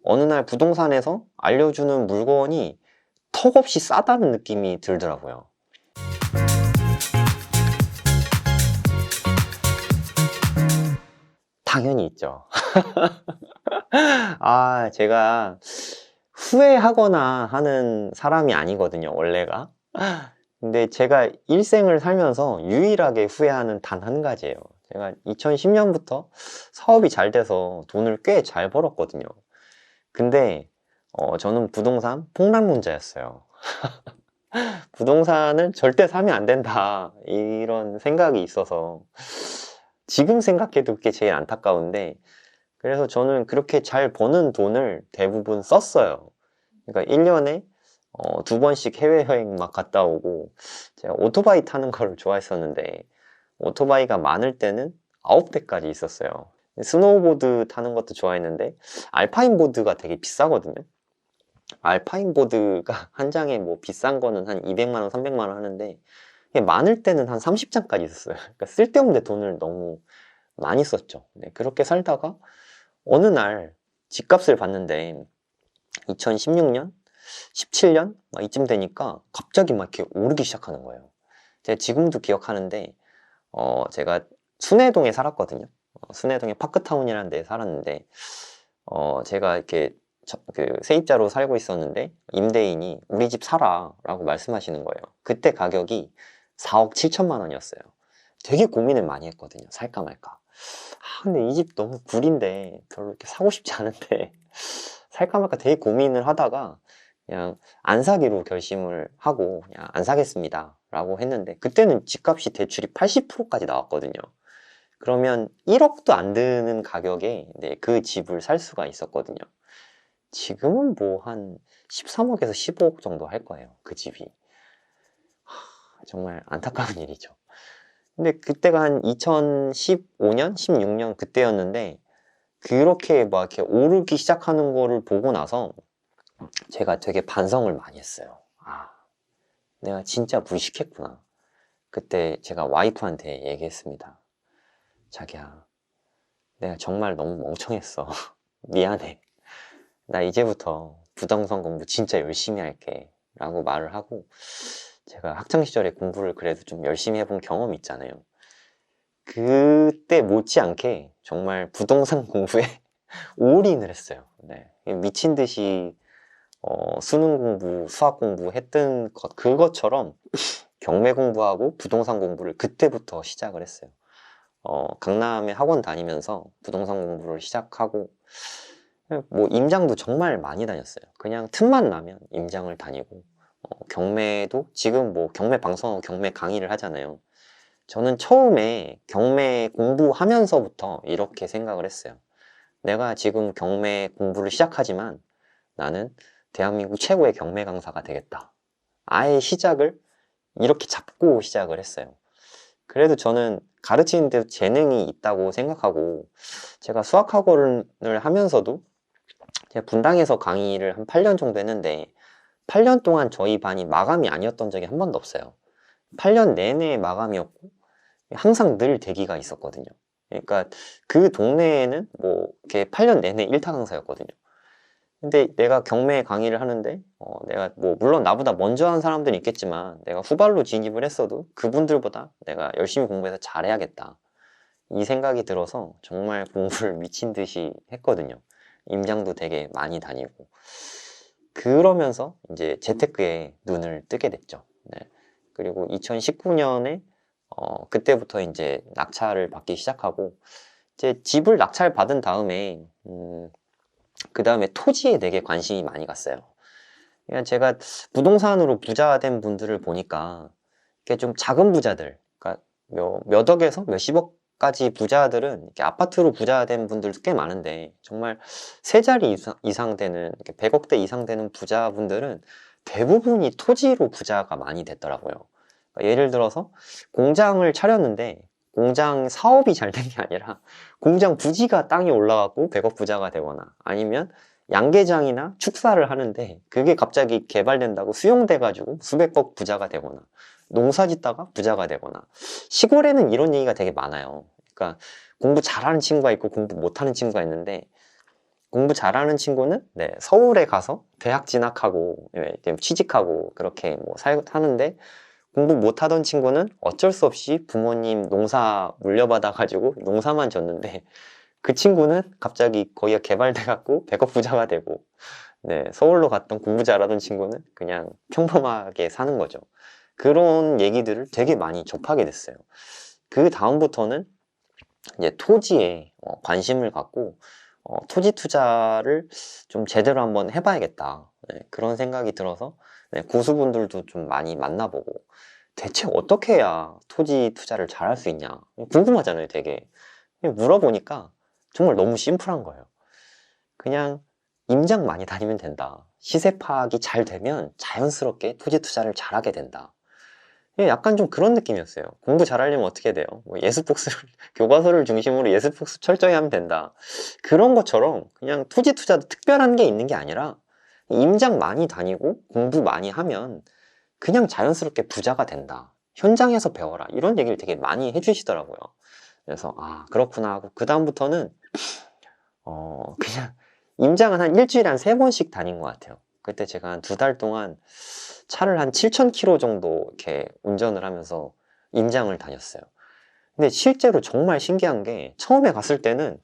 어느 날 부동산에서 알려주는 물건이 턱없이 싸다는 느낌이 들더라고요. 당연히 있죠. 제가 후회하거나 하는 사람이 아니거든요, 원래가. 근데 제가 일생을 살면서 유일하게 후회하는 단 한 가지예요. 제가 2010년부터 사업이 잘 돼서 돈을 꽤 잘 벌었거든요. 근데 저는 부동산 폭락론자였어요. 부동산은 절대 사면 안 된다, 이런 생각이 있어서 지금 생각해도 그게 제일 안타까운데, 그래서 저는 그렇게 잘 버는 돈을 대부분 썼어요. 그러니까 1년에 2번씩 해외여행 막 갔다 오고, 제가 오토바이 타는 걸 좋아했었는데 오토바이가 많을 때는 9대까지 있었어요. 스노우보드 타는 것도 좋아했는데 알파인 보드가 되게 비싸거든요. 알파인 보드가 한 장에 뭐 비싼 거는 한 200만원, 300만원 하는데 많을 때는 한 30장까지 있었어요. 그러니까 쓸데없는 돈을 너무 많이 썼죠. 네, 그렇게 살다가 어느 날 집값을 봤는데 2016년, 17년 막 이쯤 되니까 갑자기 막 이렇게 오르기 시작하는 거예요. 제가 지금도 기억하는데 제가 순회동에 살았거든요. 순회동에 파크타운이라는 데에 살았는데 제가 이렇게 세입자로 살고 있었는데 임대인이 우리 집 사라 라고 말씀하시는 거예요. 그때 가격이 4억 7천만 원이었어요. 되게 고민을 많이 했거든요. 살까 말까. 근데 이 집 너무 구린데 별로 이렇게 사고 싶지 않은데 살까 말까 되게 고민을 하다가 그냥 안 사기로 결심을 하고 그냥 안 사겠습니다 라고 했는데, 그때는 집값이 대출이 80%까지 나왔거든요. 그러면 1억도 안 드는 가격에 그 집을 살 수가 있었거든요. 지금은 뭐 한 13억에서 15억 정도 할 거예요, 그 집이. 정말 안타까운 일이죠. 근데 그때가 한 2015년, 16년 그때였는데, 그렇게 막 이렇게 오르기 시작하는 거를 보고 나서 제가 되게 반성을 많이 했어요. 내가 진짜 무식했구나. 그때 제가 와이프한테 얘기했습니다. 자기야, 내가 정말 너무 멍청했어. 미안해. 나 이제부터 부동산 공부 진짜 열심히 할게 라고 말을 하고, 제가 학창시절에 공부를 그래도 좀 열심히 해본 경험이 있잖아요. 그때 못지않게 정말 부동산 공부에 올인을 했어요. 네. 미친 듯이 수능 공부, 수학 공부 했던 그것처럼 경매 공부하고 부동산 공부를 그때부터 시작을 했어요. 강남에 학원 다니면서 부동산 공부를 시작하고, 뭐 임장도 정말 많이 다녔어요. 그냥 틈만 나면 임장을 다니고, 경매도 지금 뭐 경매 방송하고 경매 강의를 하잖아요. 저는 처음에 경매 공부하면서부터 이렇게 생각을 했어요. 내가 지금 경매 공부를 시작하지만 나는 대한민국 최고의 경매 강사가 되겠다. 아예 시작을 이렇게 잡고 시작을 했어요. 그래도 저는 가르치는 데 재능이 있다고 생각하고, 제가 수학학원을 하면서도 제가 분당에서 강의를 한 8년 정도 했는데 8년 동안 저희 반이 마감이 아니었던 적이 한 번도 없어요. 8년 내내 마감이었고 항상 늘 대기가 있었거든요. 그러니까 그 동네에는 뭐 이렇게 8년 내내 일타 강사였거든요. 근데 내가 경매 강의를 하는데 내가 뭐 물론 나보다 먼저 한 사람들이 있겠지만 내가 후발로 진입을 했어도 그분들보다 내가 열심히 공부해서 잘해야겠다, 이 생각이 들어서 정말 공부를 미친 듯이 했거든요. 임장도 되게 많이 다니고. 그러면서 이제 재테크에 눈을 뜨게 됐죠. 네. 그리고 2019년에 그때부터 이제 낙찰을 받기 시작하고, 이제 집을 낙찰 받은 다음에 그 다음에 토지에 되게 관심이 많이 갔어요. 그냥 제가 부동산으로 부자 된 분들을 보니까 이게 좀 작은 부자들, 그러니까 몇 억에서 몇십억까지 부자들은 이렇게 아파트로 부자 된 분들도 꽤 많은데, 정말 세 자리 이상 되는 100억대 이상 되는 부자분들은 대부분이 토지로 부자가 많이 됐더라고요. 그러니까 예를 들어서 공장을 차렸는데 공장 사업이 잘 된 게 아니라 공장 부지가 땅이 올라가고 100억 부자가 되거나, 아니면 양계장이나 축사를 하는데 그게 갑자기 개발된다고 수용돼가지고 수백억 부자가 되거나, 농사 짓다가 부자가 되거나. 시골에는 이런 얘기가 되게 많아요. 그러니까 공부 잘하는 친구가 있고 공부 못하는 친구가 있는데, 공부 잘하는 친구는 네, 서울에 가서 대학 진학하고 네, 취직하고 그렇게 뭐 사는데 공부 못하던 친구는 어쩔 수 없이 부모님 농사 물려받아가지고 농사만 졌는데 그 친구는 갑자기 거기가 개발돼갖고 백억 부자가 되고 네, 서울로 갔던 공부 잘하던 친구는 그냥 평범하게 사는 거죠. 그런 얘기들을 되게 많이 접하게 됐어요. 그 다음부터는 이제 토지에 관심을 갖고 토지 투자를 좀 제대로 한번 해봐야겠다. 네, 그런 생각이 들어서 네, 고수분들도 좀 많이 만나보고 대체 어떻게 해야 토지 투자를 잘 할 수 있냐 궁금하잖아요, 되게. 물어보니까 정말 너무 심플한 거예요. 그냥 임장 많이 다니면 된다. 시세 파악이 잘 되면 자연스럽게 토지 투자를 잘하게 된다. 약간 좀 그런 느낌이었어요. 공부 잘하려면 어떻게 돼요? 뭐 예습복습, 교과서를 중심으로 예습복습 철저히 하면 된다. 그런 것처럼 그냥 토지 투자도 특별한 게 있는 게 아니라 임장 많이 다니고 공부 많이 하면 그냥 자연스럽게 부자가 된다. 현장에서 배워라. 이런 얘기를 되게 많이 해주시더라고요. 그래서 아 그렇구나 하고 그 다음부터는 그냥 임장은 한 일주일에 한 3번씩 다닌 것 같아요. 그때 제가 한 2달 동안 차를 한 7,000km 정도 이렇게 운전을 하면서 임장을 다녔어요. 근데 실제로 정말 신기한 게 처음에 갔을 때는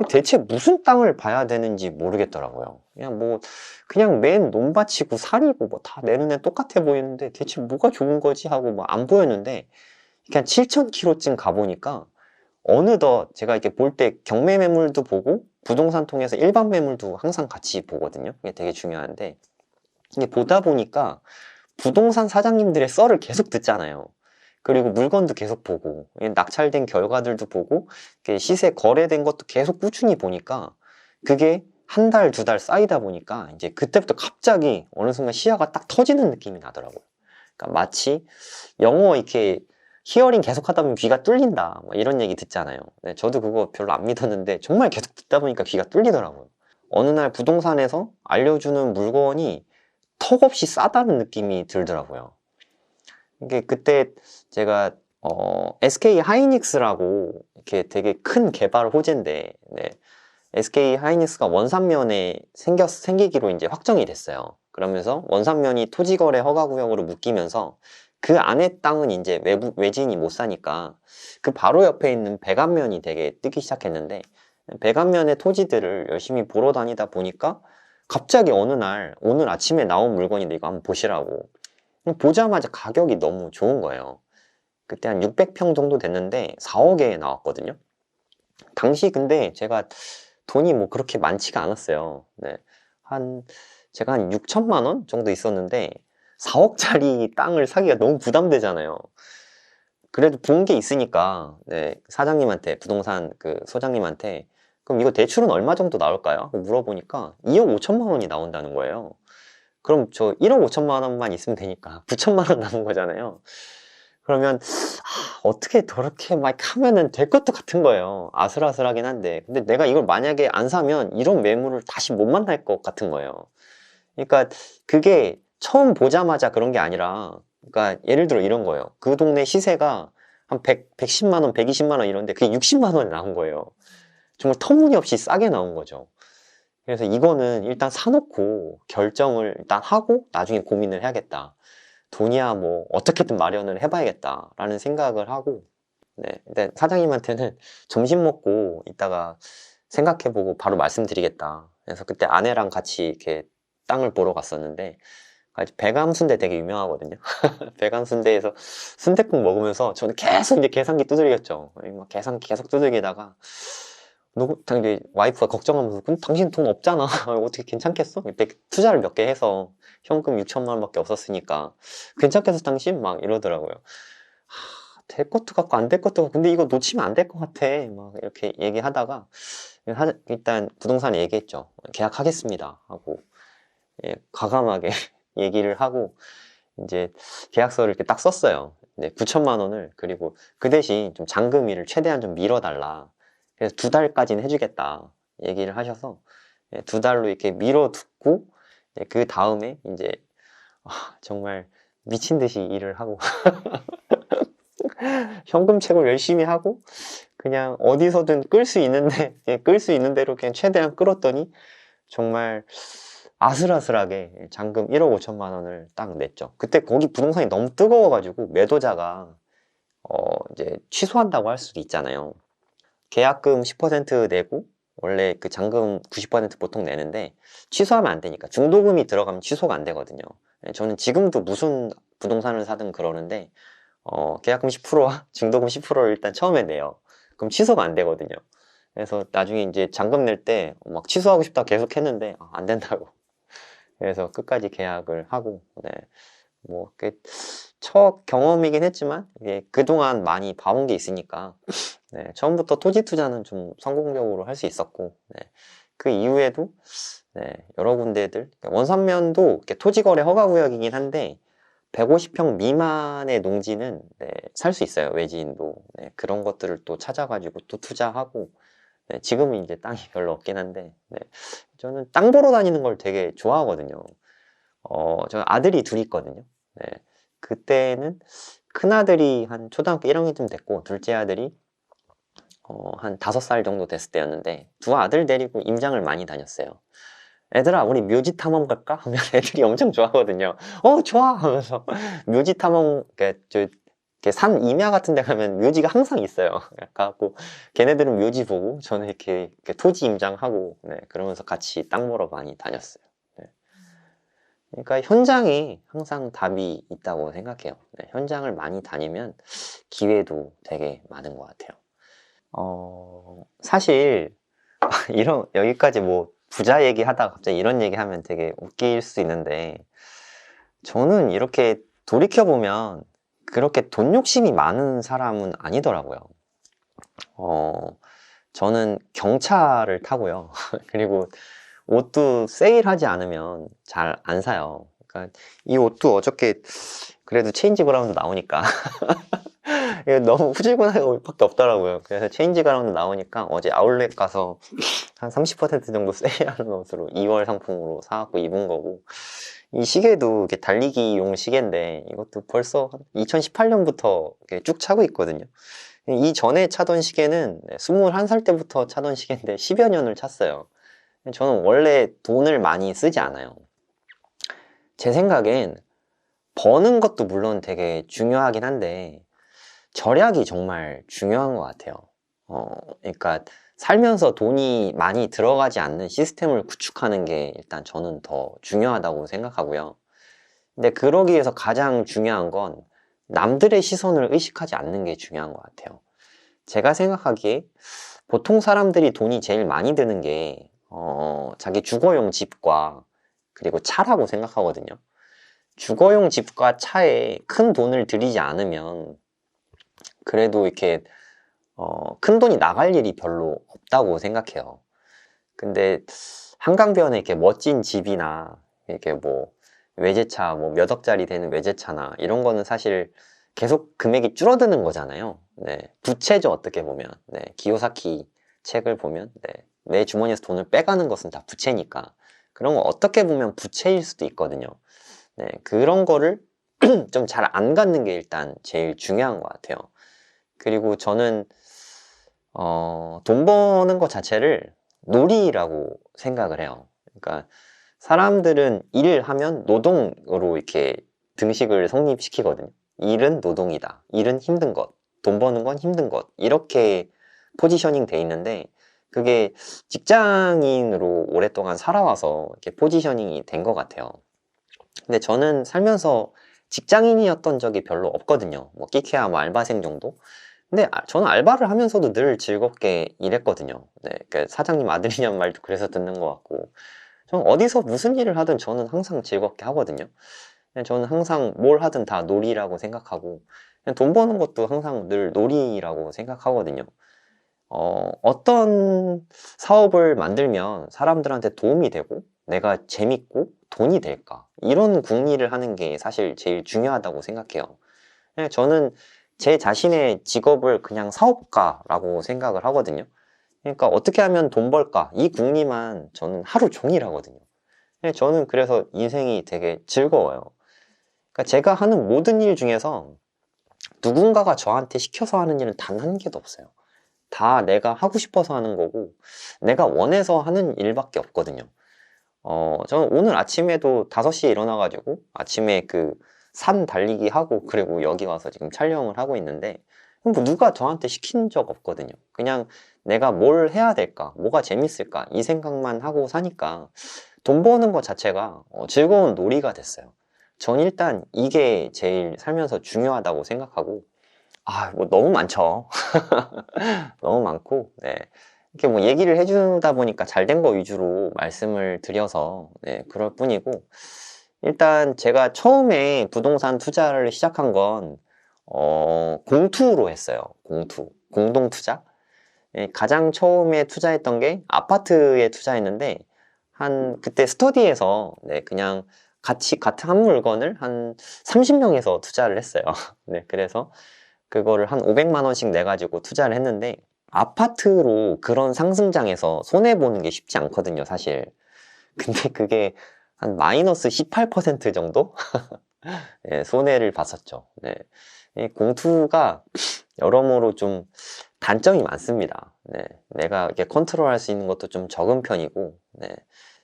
대체 무슨 땅을 봐야 되는지 모르겠더라고요. 그냥 맨 논밭이고 산이고 뭐 다 내 눈에 똑같아 보이는데 대체 뭐가 좋은 거지 하고 뭐 안 보였는데 그냥 7,000km쯤 가보니까 어느덧 제가 이렇게 볼 때 경매 매물도 보고 부동산 통해서 일반 매물도 항상 같이 보거든요. 이게 되게 중요한데 이게 보다 보니까 부동산 사장님들의 썰을 계속 듣잖아요. 그리고 물건도 계속 보고 낙찰된 결과들도 보고 시세 거래된 것도 계속 꾸준히 보니까 그게 한 달, 2달 쌓이다 보니까 이제 그때부터 갑자기 어느 순간 시야가 딱 터지는 느낌이 나더라고요. 그러니까 마치 영어 이렇게 히어링 계속 하다 보면 귀가 뚫린다 뭐 이런 얘기 듣잖아요. 네, 저도 그거 별로 안 믿었는데 정말 계속 듣다 보니까 귀가 뚫리더라고요. 어느 날 부동산에서 알려주는 물건이 턱없이 싸다는 느낌이 들더라고요. 이게 그때 제가 SK 하이닉스라고 이렇게 되게 큰 개발 호재인데 네, SK 하이닉스가 원산면에 생기기로 이제 확정이 됐어요. 그러면서 원산면이 토지거래 허가구역으로 묶이면서 그 안에 땅은 이제 외지인이 못 사니까 그 바로 옆에 있는 백안면이 되게 뜨기 시작했는데 백안면의 토지들을 열심히 보러 다니다 보니까 갑자기 어느 날 오늘 아침에 나온 물건인데 이거 한번 보시라고 보자마자 가격이 너무 좋은 거예요. 그때 한 600평 정도 됐는데 4억에 나왔거든요. 당시 근데 제가 돈이 뭐 그렇게 많지가 않았어요. 네. 제가 한 6천만 원 정도 있었는데 4억짜리 땅을 사기가 너무 부담되잖아요. 그래도 본 게 있으니까 네, 사장님한테 부동산 그 소장님한테 그럼 이거 대출은 얼마 정도 나올까요? 물어보니까 2억 5천만 원이 나온다는 거예요. 그럼 저 1억 5천만 원만 있으면 되니까 9천만 원 남은 거잖아요. 그러면 어떻게 저렇게 막 하면은 될 것도 같은 거예요. 아슬아슬하긴 한데 근데 내가 이걸 만약에 안 사면 이런 매물을 다시 못 만날 것 같은 거예요. 그러니까 그게 처음 보자마자 그런 게 아니라 그러니까 예를 들어 이런 거예요. 그 동네 시세가 한 110만 원, 120만 원 이런데 그게 60만 원이 나온 거예요. 정말 터무니없이 싸게 나온 거죠. 그래서 이거는 일단 사놓고 결정을 일단 하고 나중에 고민을 해야겠다. 돈이야 뭐 어떻게든 마련을 해봐야겠다 라는 생각을 하고 네, 근데 사장님한테는 점심 먹고 이따가 생각해보고 바로 말씀드리겠다. 그래서 그때 아내랑 같이 이렇게 땅을 보러 갔었는데 백암순대 되게 유명하거든요. 백암순대에서 순댓국 먹으면서 저는 계속 이제 계산기 두들겼죠. 막 계산기 계속 두들기다가 당연히 와이프가 걱정하면서 그럼 당신 돈 없잖아. 어떻게 괜찮겠어? 투자를 몇 개 해서 현금 6천만 원밖에 없었으니까 괜찮겠어 당신? 막 이러더라고요. 될 것도 같고 안 될 것도 같고 근데 이거 놓치면 안 될 것 같아 막 이렇게 얘기하다가 일단 부동산에 얘기했죠. 계약하겠습니다 하고 과감하게 얘기를 하고 이제 계약서를 이렇게 딱 썼어요. 9천만 원을 그리고 그 대신 좀 잔금일을 최대한 좀 미뤄달라. 그래서 2달까지는 해주겠다 얘기를 하셔서 2달로 이렇게 미뤄두고 그 다음에 이제 정말 미친 듯이 일을 하고 현금 채굴 열심히 하고 그냥 어디서든 끌 수 있는데 끌 수 있는 대로 그냥 최대한 끌었더니 정말 아슬아슬하게 잔금 1억 5천만 원을 딱 냈죠. 그때 거기 부동산이 너무 뜨거워가지고 매도자가 이제 취소한다고 할 수도 있잖아요. 계약금 10% 내고 원래 그 잔금 90% 보통 내는데 취소하면 안 되니까 중도금이 들어가면 취소가 안 되거든요. 저는 지금도 무슨 부동산을 사든 그러는데 계약금 10%와 중도금 10%를 일단 처음에 내요. 그럼 취소가 안 되거든요. 그래서 나중에 이제 잔금 낼 때 막 취소하고 싶다 계속 했는데 안 된다고. 그래서 끝까지 계약을 하고, 네. 뭐, 첫 경험이긴 했지만, 이게 그동안 많이 봐온 게 있으니까, 네. 처음부터 토지 투자는 좀 성공적으로 할 수 있었고, 네. 그 이후에도, 네. 여러 군데들, 원산면도 이렇게 토지거래 허가구역이긴 한데, 150평 미만의 농지는 네, 살 수 있어요. 외지인도. 네, 그런 것들을 또 찾아가지고 또 투자하고, 네, 지금은 이제 땅이 별로 없긴 한데, 네, 저는 땅 보러 다니는 걸 되게 좋아하거든요. 저는 아들이 둘이 있거든요. 네, 그때는 큰 아들이 한 초등학교 1학년쯤 됐고, 둘째 아들이 한 5살 정도 됐을 때였는데, 두 아들 데리고 임장을 많이 다녔어요. 애들아, 우리 묘지 탐험 갈까? 하면 애들이 엄청 좋아하거든요. 좋아! 하면서 묘지 탐험, 산 임야 같은 데 가면 묘지가 항상 있어요. 그래갖고 걔네들은 묘지 보고 저는 이렇게 토지 임장하고 네, 그러면서 같이 땅 보러 많이 다녔어요. 네. 그러니까 현장이 항상 답이 있다고 생각해요. 네, 현장을 많이 다니면 기회도 되게 많은 것 같아요. 사실 여기까지 뭐 부자 얘기하다가 갑자기 이런 얘기하면 되게 웃길 수 있는데 저는 이렇게 돌이켜보면 그렇게 돈 욕심이 많은 사람은 아니더라고요. 저는 경차를 타고요. 그리고 옷도 세일하지 않으면 잘 안 사요. 그러니까 이 옷도 어저께 그래도 체인지 그라운드 나오니까 이게 너무 후질근한 옷밖에 없더라고요. 그래서 체인지 그라운드 나오니까 어제 아울렛 가서 한 30% 정도 세일하는 옷으로 2월 상품으로 사갖고 입은 거고 이 시계도 이게 달리기용 시계인데 이것도 벌써 2018년부터 쭉 차고 있거든요. 이 전에 차던 시계는 21살 때부터 차던 시계인데 10여 년을 찼어요. 저는 원래 돈을 많이 쓰지 않아요. 제 생각엔 버는 것도 물론 되게 중요하긴 한데 절약이 정말 중요한 것 같아요. 그러니까 살면서 돈이 많이 들어가지 않는 시스템을 구축하는 게 일단 저는 더 중요하다고 생각하고요. 근데 그러기 위해서 가장 중요한 건 남들의 시선을 의식하지 않는 게 중요한 것 같아요. 제가 생각하기에 보통 사람들이 돈이 제일 많이 드는 게 자기 주거용 집과 그리고 차라고 생각하거든요. 주거용 집과 차에 큰 돈을 들이지 않으면 그래도 이렇게 큰 돈이 나갈 일이 별로 없다고 생각해요. 근데 한강변에 이렇게 멋진 집이나 이렇게 뭐 외제차 뭐 몇 억짜리 되는 외제차나 이런 거는 사실 계속 금액이 줄어드는 거잖아요. 네, 부채죠 어떻게 보면. 네, 기요사키 책을 보면 네, 내 주머니에서 돈을 빼가는 것은 다 부채니까 그런 거 어떻게 보면 부채일 수도 있거든요. 네, 그런 거를 좀 잘 안 갖는 게 일단 제일 중요한 것 같아요. 그리고 저는 돈 버는 것 자체를 놀이라고 생각을 해요. 그러니까 사람들은 일을 하면 노동으로 이렇게 등식을 성립시키거든요. 일은 노동이다. 일은 힘든 것. 돈 버는 건 힘든 것. 이렇게 포지셔닝 돼 있는데 그게 직장인으로 오랫동안 살아와서 이렇게 포지셔닝이 된 것 같아요. 근데 저는 살면서 직장인이었던 적이 별로 없거든요. 뭐 끼케야 뭐 알바생 정도? 근데 저는 알바를 하면서도 늘 즐겁게 일했거든요. 네, 그 사장님 아들이란 말도 그래서 듣는 것 같고 저는 어디서 무슨 일을 하든 저는 항상 즐겁게 하거든요. 그냥 저는 항상 뭘 하든 다 놀이라고 생각하고 그냥 돈 버는 것도 항상 늘 놀이라고 생각하거든요. 어떤 사업을 만들면 사람들한테 도움이 되고 내가 재밌고 돈이 될까 이런 궁리를 하는 게 사실 제일 중요하다고 생각해요. 그냥 저는 제 자신의 직업을 그냥 사업가라고 생각을 하거든요. 그러니까 어떻게 하면 돈 벌까 이 궁리만 저는 하루 종일 하거든요. 저는 그래서 인생이 되게 즐거워요. 그러니까 제가 하는 모든 일 중에서 누군가가 저한테 시켜서 하는 일은 단 한 개도 없어요. 다 내가 하고 싶어서 하는 거고 내가 원해서 하는 일밖에 없거든요. 저는 오늘 아침에도 5시에 일어나가지고 아침에 그 산 달리기 하고 그리고 여기 와서 지금 촬영을 하고 있는데 뭐 누가 저한테 시킨 적 없거든요. 그냥 내가 뭘 해야 될까, 뭐가 재밌을까 이 생각만 하고 사니까 돈 버는 것 자체가 즐거운 놀이가 됐어요. 전 일단 이게 제일 살면서 중요하다고 생각하고 뭐 너무 많죠. 너무 많고 네. 이렇게 뭐 얘기를 해주다 보니까 잘 된 거 위주로 말씀을 드려서 네, 그럴 뿐이고 일단 제가 처음에 부동산 투자를 시작한 건 공투로 했어요. 공투, 공동투자. 예, 가장 처음에 투자했던 게 아파트에 투자했는데 그때 스터디에서 네, 그냥 같은 한 물건을 한 30명에서 투자를 했어요. 네, 그래서 그거를 한 500만 원씩 내가지고 투자를 했는데 아파트로 그런 상승장에서 손해보는 게 쉽지 않거든요, 사실. 근데 그게 한 마이너스 18% 정도? 네, 손해를 봤었죠. 네. 이 공투가 여러모로 좀 단점이 많습니다. 네. 내가 이렇게 컨트롤할 수 있는 것도 좀 적은 편이고, 네.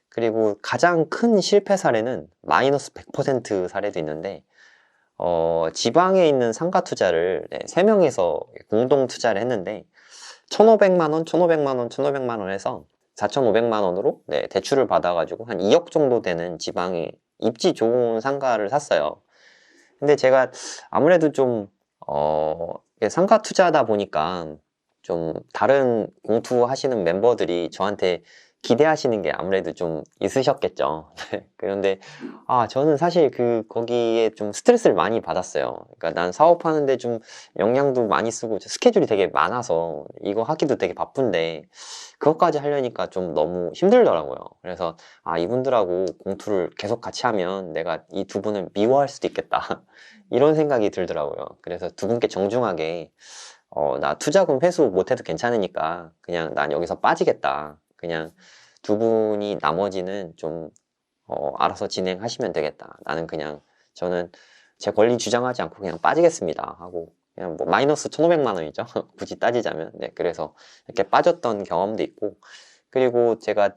그리고 가장 큰 실패 사례는 마이너스 100% 사례도 있는데, 지방에 있는 상가 투자를 3명에서 공동 투자를 했는데, 1,500만 원, 1,500만 원, 1,500만 원 해서 4,500만 원으로 대출을 받아가지고 한 2억 정도 되는 지방에 입지 좋은 상가를 샀어요. 근데 제가 아무래도 좀, 상가 투자하다 보니까 좀 다른 공투하시는 멤버들이 저한테 기대하시는 게 아무래도 좀 있으셨겠죠. 그런데, 저는 사실 거기에 좀 스트레스를 많이 받았어요. 그러니까 난 사업하는데 좀 영향도 많이 쓰고 스케줄이 되게 많아서 이거 하기도 되게 바쁜데 그것까지 하려니까 좀 너무 힘들더라고요. 그래서, 이분들하고 공투를 계속 같이 하면 내가 이 두 분을 미워할 수도 있겠다. 이런 생각이 들더라고요. 그래서 두 분께 정중하게, 나 투자금 회수 못해도 괜찮으니까 그냥 난 여기서 빠지겠다. 그냥 두 분이 나머지는 좀 알아서 진행하시면 되겠다. 저는 제 권리 주장하지 않고 그냥 빠지겠습니다 하고 그냥 뭐 마이너스 1,500만 원이죠. 굳이 따지자면. 네, 그래서 이렇게 빠졌던 경험도 있고 그리고 제가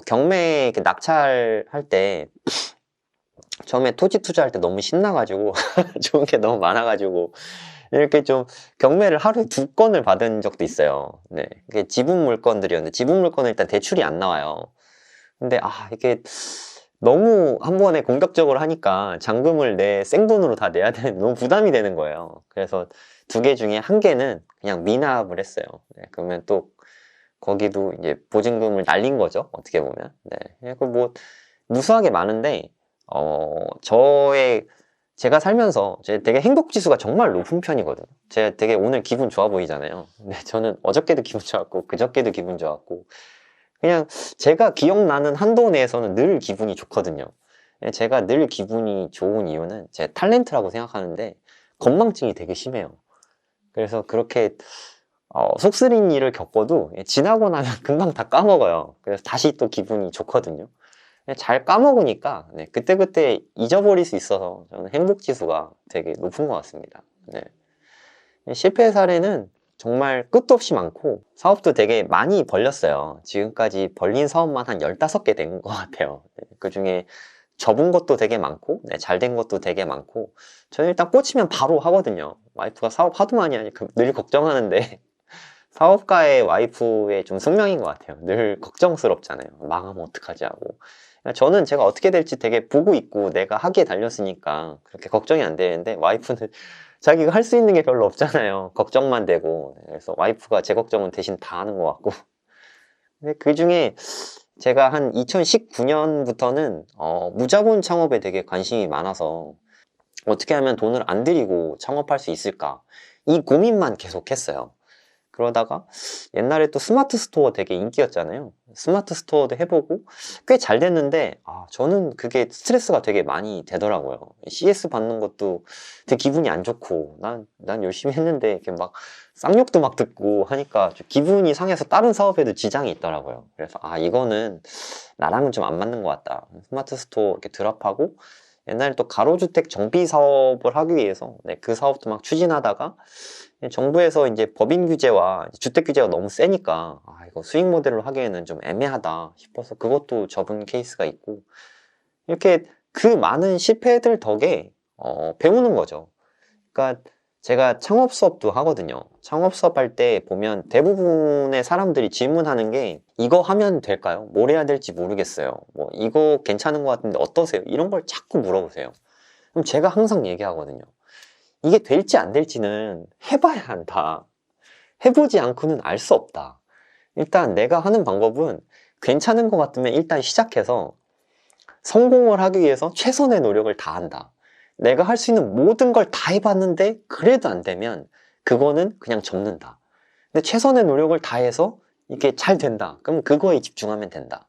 경매 낙찰할 때 처음에 토지 투자할 때 너무 신나가지고 좋은 게 너무 많아가지고 이렇게 좀 경매를 하루에 2건을 받은 적도 있어요. 네, 이게 지분 물건들이었는데 지분 물건은 일단 대출이 안 나와요. 근데 이게 너무 한 번에 공격적으로 하니까 잔금을 생돈으로 다 내야 되는 너무 부담이 되는 거예요. 그래서 2개 중에 1개는 그냥 미납을 했어요. 네, 그러면 또 거기도 이제 보증금을 날린 거죠. 어떻게 보면. 네, 뭐 무수하게 많은데 제가 살면서 되게 행복 지수가 정말 높은 편이거든요. 제가 되게 오늘 기분 좋아 보이잖아요. 근데 저는 어저께도 기분 좋았고 그저께도 기분 좋았고 그냥 제가 기억나는 한도 내에서는 늘 기분이 좋거든요. 제가 늘 기분이 좋은 이유는 제 탤런트라고 생각하는데 건망증이 되게 심해요. 그래서 그렇게 속쓰린 일을 겪어도 지나고 나면 금방 다 까먹어요. 그래서 다시 또 기분이 좋거든요. 잘 까먹으니까 그때그때 잊어버릴 수 있어서 저는 행복지수가 되게 높은 것 같습니다. 네. 실패 사례는 정말 끝도 없이 많고 사업도 되게 많이 벌렸어요. 지금까지 벌린 사업만 한 15개 된 것 같아요. 그 중에 접은 것도 되게 많고 잘 된 것도 되게 많고 저는 일단 꽂히면 바로 하거든요. 와이프가 사업 하도 많이 하니까 늘 걱정하는데 사업가의 와이프의 좀 숙명인 것 같아요. 늘 걱정스럽잖아요. 망하면 어떡하지 하고. 저는 제가 어떻게 될지 되게 보고 있고 내가 하기에 달렸으니까 그렇게 걱정이 안 되는데 와이프는 자기가 할 수 있는 게 별로 없잖아요. 걱정만 되고. 그래서 와이프가 제 걱정은 대신 다 하는 것 같고. 근데 그 중에 제가 한 2019년부터는 무자본 창업에 되게 관심이 많아서 어떻게 하면 돈을 안 들이고 창업할 수 있을까? 이 고민만 계속 했어요. 그러다가 옛날에 또 스마트 스토어 되게 인기였잖아요. 스마트 스토어도 해보고 꽤 잘 됐는데 저는 그게 스트레스가 되게 많이 되더라고요. CS 받는 것도 되게 기분이 안 좋고 난 열심히 했는데 이렇게 막 쌍욕도 막 듣고 하니까 좀 기분이 상해서 다른 사업에도 지장이 있더라고요. 그래서 이거는 나랑은 좀 안 맞는 것 같다. 스마트 스토어 이렇게 드랍하고 옛날에 또 가로주택 정비 사업을 하기 위해서 그 사업도 막 추진하다가 정부에서 이제 법인 규제와 주택 규제가 너무 세니까 이거 수익 모델로 하기에는 좀 애매하다 싶어서 그것도 접은 케이스가 있고, 이렇게 그 많은 실패들 덕에 배우는 거죠. 그러니까 제가 창업 수업도 하거든요. 창업 수업 할 때 보면 대부분의 사람들이 질문하는 게 이거 하면 될까요? 뭘 해야 될지 모르겠어요. 뭐 이거 괜찮은 것 같은데 어떠세요? 이런 걸 자꾸 물어보세요. 그럼 제가 항상 얘기하거든요. 이게 될지 안 될지는 해봐야 한다. 해보지 않고는 알 수 없다. 일단 내가 하는 방법은 괜찮은 것 같으면 일단 시작해서 성공을 하기 위해서 최선의 노력을 다한다. 내가 할 수 있는 모든 걸 다 해봤는데 그래도 안 되면 그거는 그냥 접는다. 근데 최선의 노력을 다해서 이게 잘 된다. 그럼 그거에 집중하면 된다.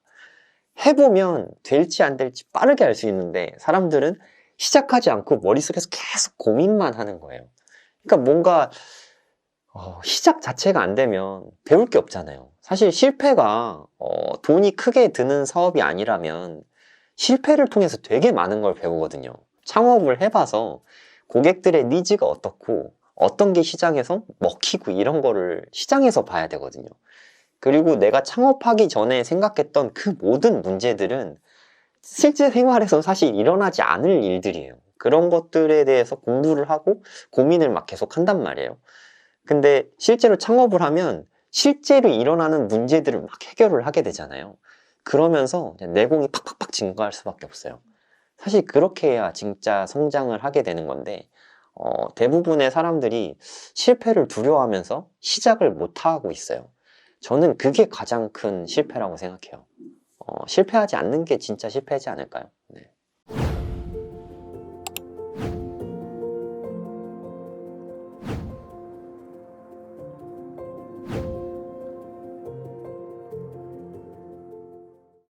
해보면 될지 안 될지 빠르게 알 수 있는데 사람들은 시작하지 않고 머릿속에서 계속 고민만 하는 거예요. 그러니까 뭔가 시작 자체가 안 되면 배울 게 없잖아요. 사실 실패가 돈이 크게 드는 사업이 아니라면 실패를 통해서 되게 많은 걸 배우거든요. 창업을 해봐서 고객들의 니즈가 어떻고 어떤 게 시장에서 먹히고 이런 거를 시장에서 봐야 되거든요. 그리고 내가 창업하기 전에 생각했던 그 모든 문제들은 실제 생활에서 사실 일어나지 않을 일들이에요. 그런 것들에 대해서 공부를 하고 고민을 막 계속 한단 말이에요. 근데 실제로 창업을 하면 실제로 일어나는 문제들을 막 해결을 하게 되잖아요. 그러면서 내공이 팍팍팍 증가할 수밖에 없어요. 사실 그렇게 해야 진짜 성장을 하게 되는 건데 대부분의 사람들이 실패를 두려워하면서 시작을 못하고 있어요. 저는 그게 가장 큰 실패라고 생각해요. 실패하지 않는 게 진짜 실패하지 않을까요?